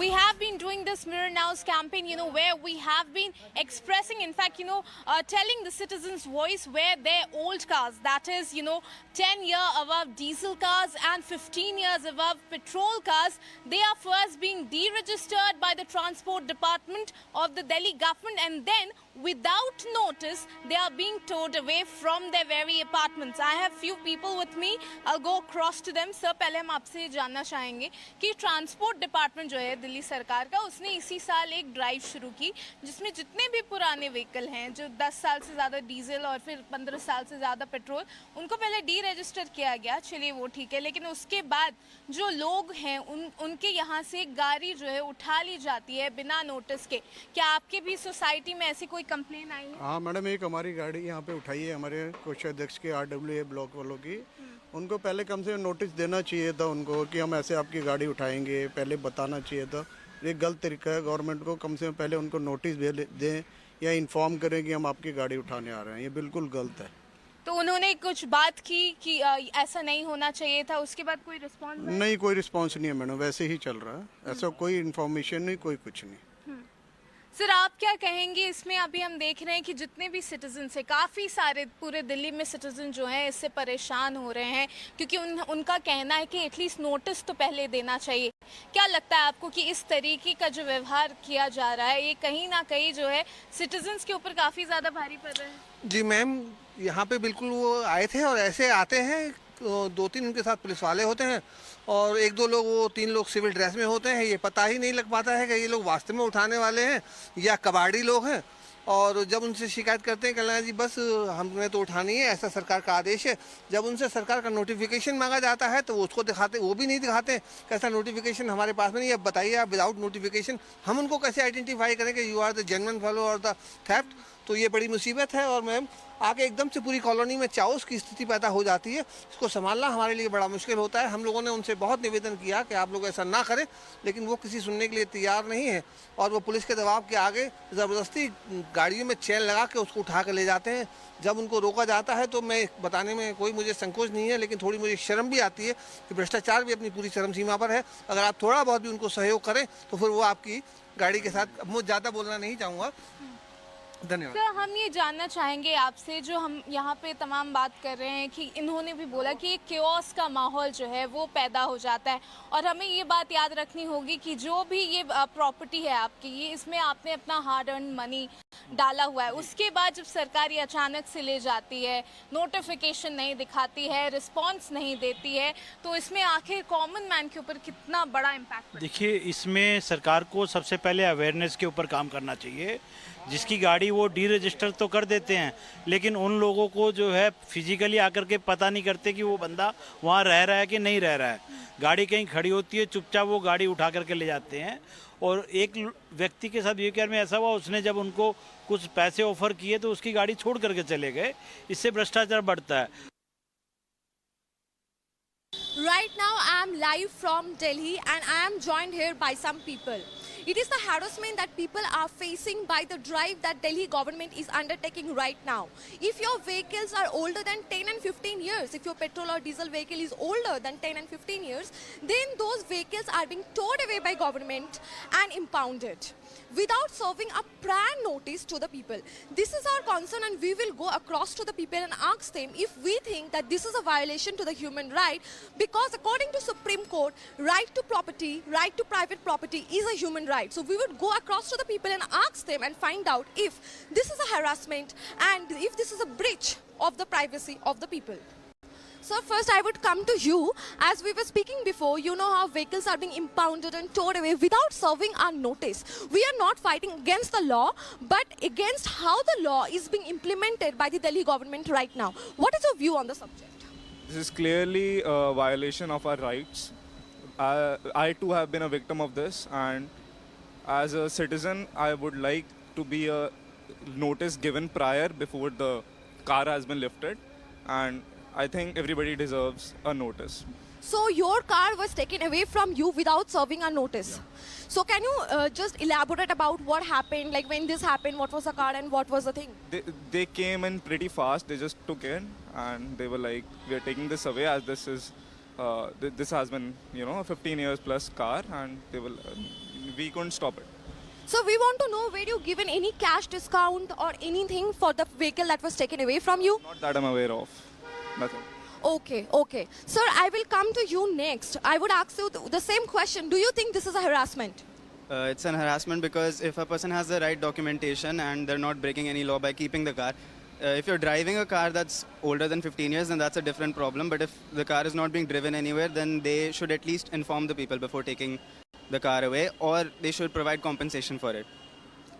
we have been doing this Mirror Now's campaign, where we have been expressing, in fact, telling the citizens' voice where their old cars, that is, 10-year above diesel cars and 15 years above petrol cars, they are first being deregistered by the Transport Department of the Delhi government, and then without notice they are being towed away from their very apartments. I have few people with me. I'll go across to them. Sir, पहले हम आपसे जानना चाहेंगे कि transport department जो है दिल्ली सरकार का, उसने इसी साल एक ड्राइव शुरू की जिसमें जितने भी पुराने व्हीकल हैं जो 10 साल से ज़्यादा डीजल और फिर 15 साल से ज़्यादा पेट्रोल, उनको पहले डी रजिस्टर किया गया। चलिए वो ठीक है, लेकिन उसके बाद जो लोग हैं उनके यहाँ से गाड़ी जो है उठा ली जाती है बिना नोटिस के। क्या आपके भी सोसाइटी में ऐसी कोई कंप्लेन आई है? हाँ मैडम, एक हमारी गाड़ी यहाँ पे उठाई है हमारे कोषाध्यक्ष के RWA ब्लॉक वालों की। उनको पहले कम से कम नोटिस देना चाहिए था उनको कि हम ऐसे आपकी गाड़ी उठाएंगे, पहले बताना चाहिए था। ये गलत तरीका है। गवर्नमेंट को कम से कम पहले उनको नोटिस दें या इन्फॉर्म करें कि हम आपकी गाड़ी उठाने आ रहे हैं। ये बिल्कुल गलत है। तो उन्होंने कुछ बात की कि ऐसा नहीं होना चाहिए था, उसके बाद कोई रिस्पॉन्स नहीं? कोई रिस्पॉन्स नहीं है मैडम, वैसे ही चल रहा है। ऐसा कोई इन्फॉर्मेशन नहीं, कोई कुछ नहीं। सर, आप क्या कहेंगे इसमें? अभी हम देख रहे हैं कि जितने भी सिटीजन है, काफ़ी सारे पूरे दिल्ली में सिटीजन जो हैं इससे परेशान हो रहे हैं क्योंकि उनका कहना है कि एटलीस्ट नोटिस तो पहले देना चाहिए। क्या लगता है आपको कि इस तरीके का जो व्यवहार किया जा रहा है ये कहीं ना कहीं जो है सिटीजन्स के ऊपर काफ़ी ज़्यादा भारी पड़ रहा है? जी मैम, यहाँ पे बिल्कुल वो आए थे और ऐसे आते हैं, 2-3 उनके साथ पुलिस वाले होते हैं और 1-2 लोग, वो 3 लोग सिविल ड्रेस में होते हैं। ये पता ही नहीं लग पाता है कि ये लोग वास्तव में उठाने वाले हैं या कबाड़ी लोग हैं। और जब उनसे शिकायत करते हैं कहना जी बस हमने तो उठानी है, ऐसा सरकार का आदेश है। जब उनसे सरकार का नोटिफिकेशन मांगा जाता है तो उसको दिखाते, वो भी नहीं दिखाते। कैसा नोटिफिकेशन हमारे पास में नहीं है, बताइए आप विदाउट नोटिफिकेशन हम उनको कैसे आइडेंटिफाई करें कि you are the genuine fellow और द थेफ्ट? तो ये बड़ी मुसीबत है। और मैम आगे एकदम से पूरी कॉलोनी में चाउस की स्थिति पैदा हो जाती है। इसको संभालना हमारे लिए बड़ा मुश्किल होता है। हम लोगों ने उनसे बहुत निवेदन किया कि आप लोग ऐसा ना करें, लेकिन वो किसी सुनने के लिए तैयार नहीं है और वो पुलिस के दबाव के आगे ज़बरदस्ती गाड़ियों में चेन लगा के उसको उठा कर ले जाते हैं। जब उनको रोका जाता है तो मैं बताने में कोई मुझे संकोच नहीं है, लेकिन थोड़ी मुझे शर्म भी आती है कि भ्रष्टाचार भी अपनी पूरी चरम सीमा पर है। अगर आप थोड़ा बहुत भी उनको सहयोग करें तो फिर वो आपकी गाड़ी के साथ, मैं ज़्यादा बोलना नहीं चाहूँगा। धन्यवाद। सर, हम ये जानना चाहेंगे आपसे, जो हम यहाँ पे तमाम बात कर रहे हैं कि इन्होंने भी बोला कि एक केओस का माहौल जो है वो पैदा हो जाता है और हमें ये बात याद रखनी होगी कि जो भी ये प्रॉपर्टी है आपकी, ये इसमें आपने अपना हार्ड अर्न मनी डाला हुआ है। उसके बाद जब सरकार ये अचानक से ले जाती है, नोटिफिकेशन नहीं दिखाती है, रिस्पॉन्स नहीं देती है, तो इसमें आखिर कॉमन मैन के ऊपर कितना बड़ा इम्पैक्ट? देखिए, इसमें सरकार को सबसे पहले अवेयरनेस के ऊपर काम करना चाहिए। जिसकी गाड़ी वो डी रजिस्टर तो कर देते हैं, लेकिन उन लोगों को जो है फिजिकली आकर के पता नहीं करते कि वो बंदा वहाँ रह रहा है कि नहीं रह रहा है। गाड़ी कहीं खड़ी होती है, चुपचाप वो गाड़ी उठा करके ले जाते हैं। और एक व्यक्ति के साथ यूकेआर में ऐसा हुआ, उसने जब उनको कुछ पैसे ऑफर किए तो उसकी गाड़ी छोड़ करके चले गए। इससे भ्रष्टाचार बढ़ता है। Right now I am live from Delhi and I am joined here by some people. It is the harassment that people are facing by the drive that Delhi government is undertaking right now. If your vehicles are older than 10 and 15 years, if your petrol or diesel vehicle is older than 10 and 15 years, then those vehicles are being towed away by government and impounded without serving a prior notice to the people. This is our concern and we will go across to the people and ask them if we think that this is a violation to the human right, because according to Supreme Court, right to property, right to private property is a human right. So we would go across to the people and ask them and find out if this is a harassment and if this is a breach of the privacy of the people. So first I would come to you. As we were speaking before, you know how vehicles are being impounded and towed away without serving our notice. We are not fighting against the law, but against how the law is being implemented by the Delhi government right now. What is your view on the subject? This is clearly a violation of our rights. I too have been a victim of this, and as a citizen, I would like to be a notice given prior before the car has been lifted, and I think everybody deserves a notice. So your car was taken away from you without serving a notice. Yeah. So can you just elaborate about what happened, like when this happened, what was the car and what was the thing? They came in pretty fast. They just took in and they were like, we are taking this away as this is, this has been, a 15 years plus car, and they will, we couldn't stop it. So we want to know, were you given any cash discount or anything for the vehicle that was taken away from you? Not that I'm aware of. Nothing. Okay, okay. Sir, I will come to you next. I would ask you the same question. Do you think this is a harassment? It's an harassment because if a person has the right documentation and they're not breaking any law by keeping the car, if you're driving a car that's older than 15 years, then that's a different problem. But if the car is not being driven anywhere, then they should at least inform the people before taking the car away, or they should provide compensation for it.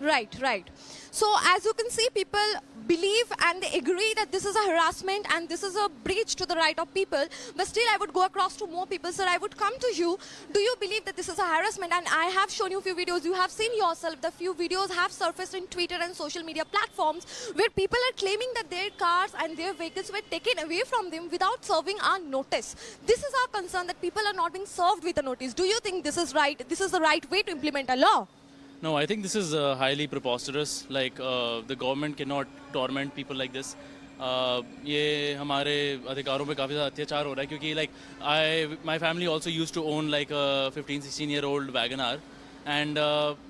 Right, right. So as you can see, people believe and they agree that this is a harassment and this is a breach to the right of people. But still, I would go across to more people. Sir, I would come to you. Do you believe that this is a harassment? And I have shown you a few videos. You have seen yourself. The few videos have surfaced in Twitter and social media platforms where people are claiming that their cars and their vehicles were taken away from them without serving a notice. This is our concern, that people are not being served with a notice. Do you think this is right? This is the right way to implement a law? No, I think this is highly preposterous. Like the government cannot torment people like this. ये हमारे अधिकारों पे काफ़ी ज़्यादा अत्याचार हो रहा है क्योंकि like my family also used to own like a 15-16-year-old WagonR and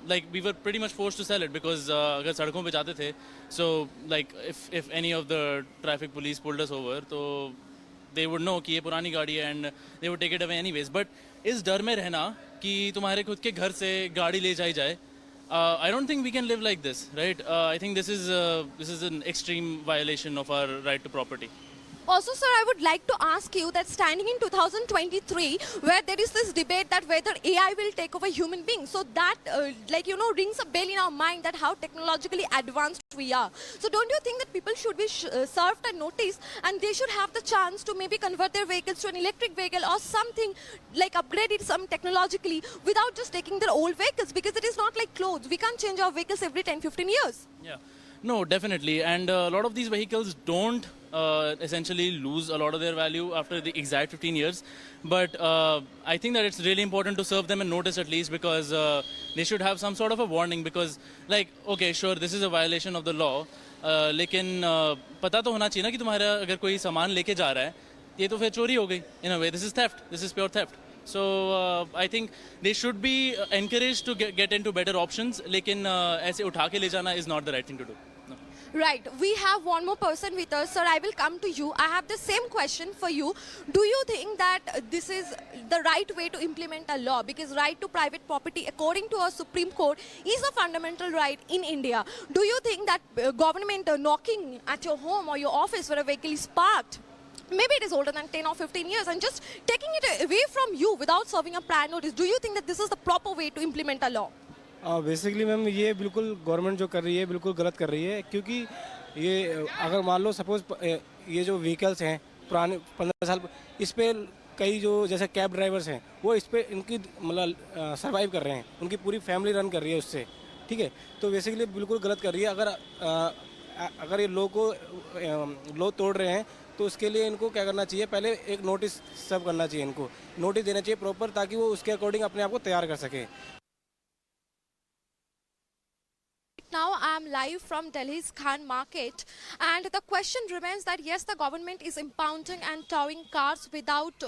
like we were pretty much forced to sell it because अगर सड़कों पे जाते थे, so like if any of the traffic police pulled us over, तो they would know कि ये पुरानी गाड़ी है and they would take it away anyways. But इस डर में रहना कि तुम्हारे खुद के घर से गाड़ी ले जाई जाए, I don't think we can live like this, right? I think this is an extreme violation of our right to property. Also, sir, I would like to ask you that standing in 2023, where there is this debate that whether AI will take over human beings, so that, rings a bell in our mind that how technologically advanced we are. So don't you think that people should be served a notice and they should have the chance to maybe convert their vehicles to an electric vehicle or something, like upgrade it some technologically without just taking their old vehicles, because it is not like clothes. We can't change our vehicles every 10-15 years. Yeah, no, definitely. And a lot of these vehicles don't essentially lose a lot of their value after the exact 15 years. But I think that it's really important to serve them a notice at least, because they should have some sort of a warning, because like, okay, sure, this is a violation of the law, लेकिन पता तो होना चाहिए ना कि तुम्हारा अगर कोई सामान लेके जा रहा है, ये तो फिर चोरी हो गई. In a way, this is theft. This is pure theft. So I think they should be encouraged to get into better options, लेकिन ऐसे उठा के ले जाना is not the right thing to do. No. Right. We have one more person with us. Sir, I will come to you. I have the same question for you. Do you think that this is the right way to implement a law? Because right to private property, according to our Supreme Court, is a fundamental right in India. Do you think that government knocking at your home or your office where a vehicle is parked, maybe it is older than 10 or 15 years, and just taking it away from you without serving a prior notice, do you think that this is the proper way to implement a law? Basically ma'am ये बिल्कुल government जो कर रही है बिल्कुल गलत कर रही है, क्योंकि ये अगर मान लो सपोज ये जो व्हीकल्स हैं पुराने 15 साल, इस पे कई जो जैसे कैब ड्राइवर्स हैं वो इस पे इनकी मतलब सर्वाइव कर रहे हैं, उनकी पूरी फैमिली रन कर रही है उससे, ठीक है. तो बेसिकली बिल्कुल गलत कर रही है. अगर ये लॉ तोड़ रहे हैं तो उसके लिए इनको क्या करना चाहिए, पहले एक नोटिस सर्व करना चाहिए, इनको नोटिस देना चाहिए प्रॉपर, ताकि वो उसके अकॉर्डिंग अपने आप को तैयार कर सके. Now I am live from Delhi's Khan Market, and the question remains that yes, the government is impounding and towing cars without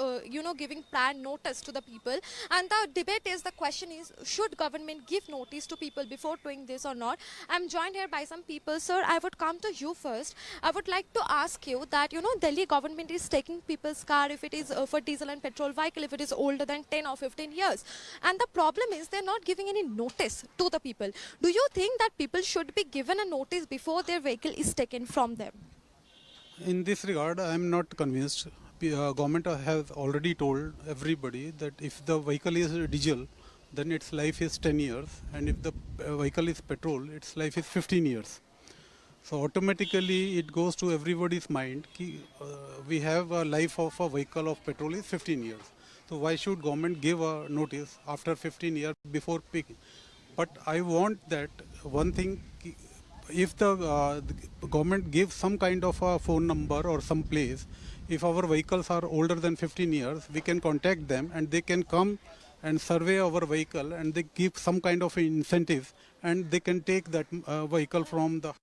giving prior notice to the people, and the debate is, the question is, should government give notice to people before doing this or not? I'm joined here by some people. Sir, I would come to you first. I would like to ask you that Delhi government is taking people's car if it is for diesel and petrol vehicle if it is older than 10 or 15 years, and the problem is they're not giving any notice to the people. Do you think that people should be given a notice before their vehicle is taken from them? In this regard, I am not convinced. Government has already told everybody that if the vehicle is diesel, then its life is 10 years, and if the vehicle is petrol, its life is 15 years. So automatically it goes to everybody's mind कि we have a life of a vehicle of petrol is 15 years. So why should government give a notice after 15 years before picking? But I want that one thing, if the government gives some kind of a phone number or some place, if our vehicles are older than 15 years, we can contact them and they can come and survey our vehicle, and they give some kind of incentive, and they can take that vehicle from the...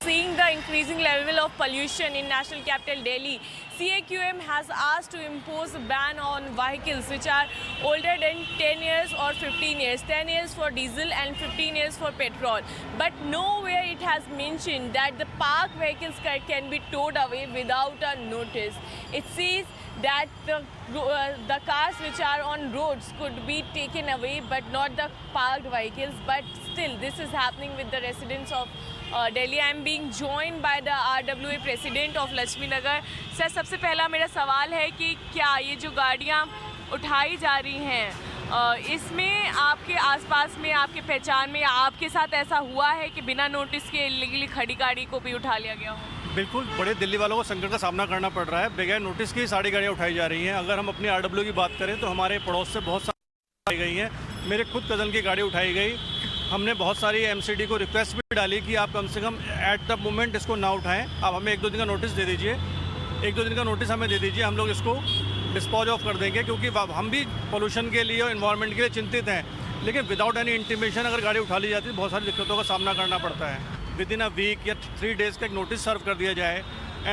Seeing the increasing level of pollution in national capital Delhi, CAQM has asked to impose a ban on vehicles which are older than 10 years or 15 years, 10 years for diesel and 15 years for petrol. But nowhere it has mentioned that the parked vehicles can be towed away without a notice. It says that the cars which are on roads could be taken away, but not the parked vehicles. But still, this is happening with the residents of Delhi. I am being joined by the RWA president of Lakshmi Nagar. Sir, सबसे पहला मेरा सवाल है कि क्या ये जो गाड़ियाँ उठाई जा रही हैं, इसमें आपके आसपास में, आपके पहचान में, आपके साथ ऐसा हुआ है कि बिना नोटिस के इलीगली खड़ी गाड़ी को भी उठा लिया गया हो? बिल्कुल, बड़े दिल्ली वालों को संकट का सामना करना पड़ रहा है। बगैर नोटिस की सारी गाड़ियाँ उठाई जा रही हैं। अगर हम अपनी RW की बात करें तो हमारे पड़ोस से बहुत सारी गई हैं। मेरे खुद कज़न की गाड़ी उठाई गई। हमने बहुत सारी MCD को रिक्वेस्ट भी डाली कि आप कम से कम एट द मोमेंट इसको ना उठाएं, आप हमें 1-2 दिन का नोटिस दे दीजिए, 1-2 दिन का नोटिस हमें दे दीजिए, हम लोग इसको डिस्पोज ऑफ कर देंगे, क्योंकि हम भी पोल्यूशन के लिए और इन्वायरमेंट के लिए चिंतित हैं। लेकिन विदाउट एनी इंटीमेशन अगर गाड़ी उठा ली जाती है, बहुत सारी दिक्कतों का सामना करना पड़ता है। विद इन अ वीक या 3 डेज़ का एक नोटिस सर्व कर दिया जाए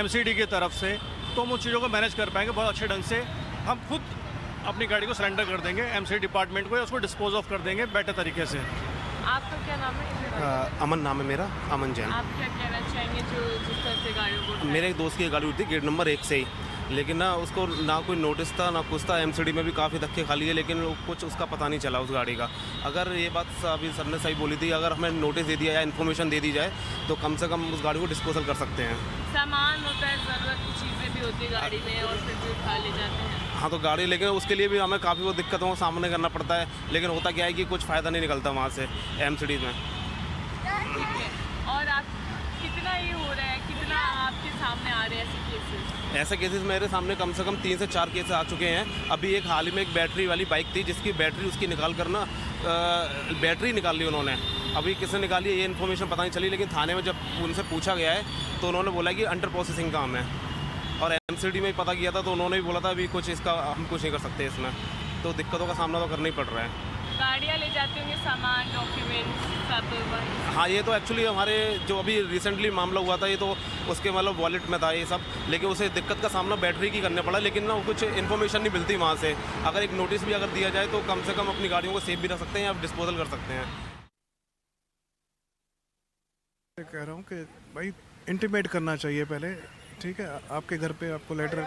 MCD की तरफ से, तो हम उन चीज़ों को मैनेज कर पाएंगे बहुत अच्छे ढंग से। हम खुद अपनी गाड़ी को सरेंडर कर देंगे MCD डिपार्टमेंट को, या उसको डिस्पोज ऑफ कर देंगे बेटर तरीके से। आपका क्या नाम है? अमन नाम है मेरा, अमन जैन। आप क्या कहना चाहेंगे जो जिस तरह से गाड़ियों को उठाया? मेरे एक दोस्त की गाड़ी उठी गेट नंबर 1 से ही, लेकिन ना उसको ना कोई नोटिस था ना कुछ था। MCD में भी काफ़ी धक्के खा लिए, लेकिन कुछ उसका पता नहीं चला उस गाड़ी का। अगर ये बात अभी सर ने सही बोली थी, अगर हमें नोटिस दे दिया या इन्फॉर्मेशन दे दी जाए तो कम से कम उस गाड़ी को डिस्पोजल कर सकते हैं। सामान होता है, ज़रूरत की चीज़ें भी होती है गाड़ी में, और फिर भी उठा ले जाते हैं। हाँ, तो गाड़ी, लेकिन उसके लिए भी हमें काफ़ी वो दिक्कतों का सामना करना पड़ता है। लेकिन होता क्या है कि कुछ फ़ायदा नहीं निकलता वहाँ से MCD में। और आप कितना ये हो रहा है, कितना आपके सामने आ रहे हैं ऐसे केसेस? ऐसे केसेस मेरे सामने कम से कम 3 से 4 केसेस आ चुके हैं। अभी एक हाल ही में एक बैटरी वाली बाइक थी, जिसकी बैटरी उसकी निकाल कर ना बैटरी निकाल ली उन्होंने। अभी किसने निकाली ये इन्फॉर्मेशन पता नहीं चली, लेकिन थाने में जब उनसे पूछा गया है तो उन्होंने बोला कि अंडर प्रोसेसिंग काम है। और MCD में पता किया था तो उन्होंने भी बोला था अभी कुछ इसका हम कुछ नहीं कर सकते इसमें। तो दिक्कतों का सामना तो करना ही पड़ रहा है। गाड़ियाँ ले जाते होंगे, सामान, डॉक्यूमेंट्स सब? हाँ, ये तो एक्चुअली हमारे जो अभी रिसेंटली मामला हुआ था, ये तो उसके मतलब वॉलेट में था ये सब, लेकिन उसे दिक्कत का सामना बैटरी की करने पड़ा। लेकिन ना कुछ इन्फॉर्मेशन नहीं मिलती वहाँ से। अगर एक नोटिस भी अगर दिया जाए तो कम से कम अपनी गाड़ियों को सेफ भी रख सकते हैं या डिस्पोजल कर सकते हैं। कह रहा हूँ कि भाई इंटीमेट करना चाहिए पहले, ठीक है? आपके घर पे आपको लेटर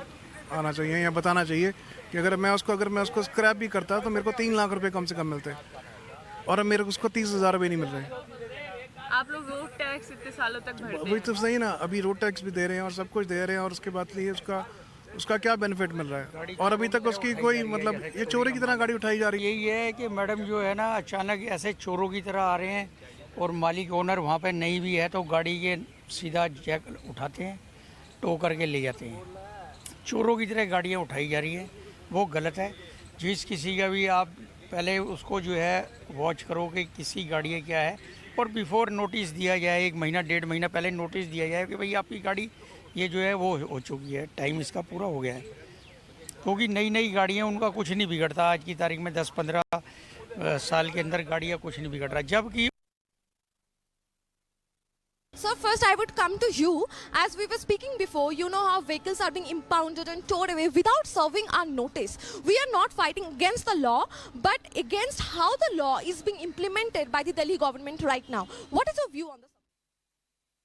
आना चाहिए या बताना चाहिए कि अगर मैं उसको स्क्रैप भी करता तो मेरे को 3 लाख रुपए कम से कम मिलते, और अब मेरे को उसको 30,000 रुपये नहीं मिल रहे। आप लोग रोड टैक्स इतने सालों तक भरते हैं? वही तो सही ना, अभी रोड टैक्स भी दे रहे हैं और सब कुछ दे रहे हैं, और उसके बाद लिए उसका क्या बेनिफिट मिल रहा है? और अभी तक उसकी कोई मतलब, ये चोरी की तरह गाड़ी उठाई जा रही है। यही है कि मैडम जो है ना, अचानक ऐसे चोरों की तरह आ रहे हैं, और मालिक ओनर वहाँ पे नहीं भी है तो गाड़ी के सीधा जैक उठाते हैं, टो करके ले जाते हैं। चोरों की तरह गाड़ियाँ उठाई जा रही है, वो गलत है। जिस किसी का भी आप पहले उसको जो है वॉच करो कि किसी गाड़ी क्या है, और बिफोर नोटिस दिया जाए, 1 महीना 1.5 महीना पहले नोटिस दिया जाए कि भाई आपकी गाड़ी ये जो है वो हो चुकी है, टाइम इसका पूरा हो गया है। क्योंकि नई गाड़ियाँ, उनका कुछ नहीं बिगड़ता। आज की तारीख में 10-15 साल के अंदर गाड़ियाँ कुछ नहीं बिगड़ रहा, जबकि So first I would come to you. As we were speaking before, you know how vehicles are being impounded and towed away without serving our notice. We are not fighting against the law, but against how the law is being implemented by the Delhi government right now. What is your view on this?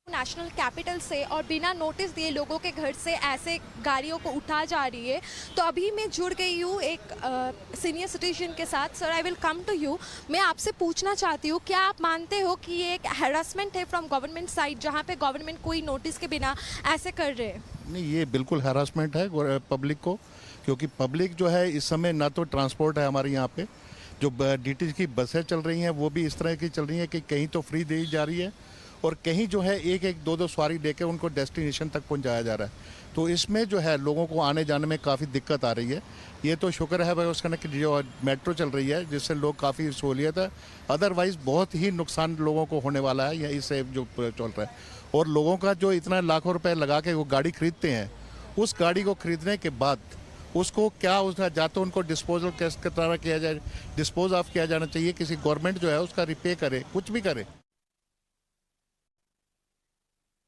National capital से और बिना notice दिए लोगों के घर से ऐसे गाड़ियों को उठा जा रही है। तो अभी मैं जुड़ गई हूँ एक सीनियर सिटीजन के साथ। Sir, I will come to you. मैं आपसे पूछना चाहती हूँ, क्या आप मानते हो कि ये एक हैरासमेंट है फ्रॉम गवर्नमेंट साइड, जहाँ पे गवर्नमेंट कोई नोटिस के बिना ऐसे कर रहे हैं? नहीं, ये बिल्कुल हैरासमेंट है पब्लिक को, क्योंकि पब्लिक जो है इस समय ना तो ट्रांसपोर्ट है हमारे यहाँ पे, जो DT की बसें चल रही हैं वो भी इस तरह की चल रही हैं कि कहीं तो फ्री दी जा रही है और कहीं जो है 1-2 सवारी देके उनको डेस्टिनेशन तक पहुंचाया जा रहा है। तो इसमें जो है लोगों को आने जाने में काफ़ी दिक्कत आ रही है। ये तो शुक्र है भाई उसका कि जो मेट्रो चल रही है जिससे लोग काफ़ी सहूलियत है, अदरवाइज़ बहुत ही नुकसान लोगों को होने वाला है या इससे जो चल रहा है। और लोगों का जो इतना लाखों रुपए लगा के वो गाड़ी खरीदते हैं, उस गाड़ी को खरीदने के बाद उसको क्या उसका या तो उनको डिस्पोजल किस तरह किया जाए, डिस्पोज ऑफ किया जाना चाहिए, किसी गवर्नमेंट जो है उसका रिपे करे, कुछ भी करे।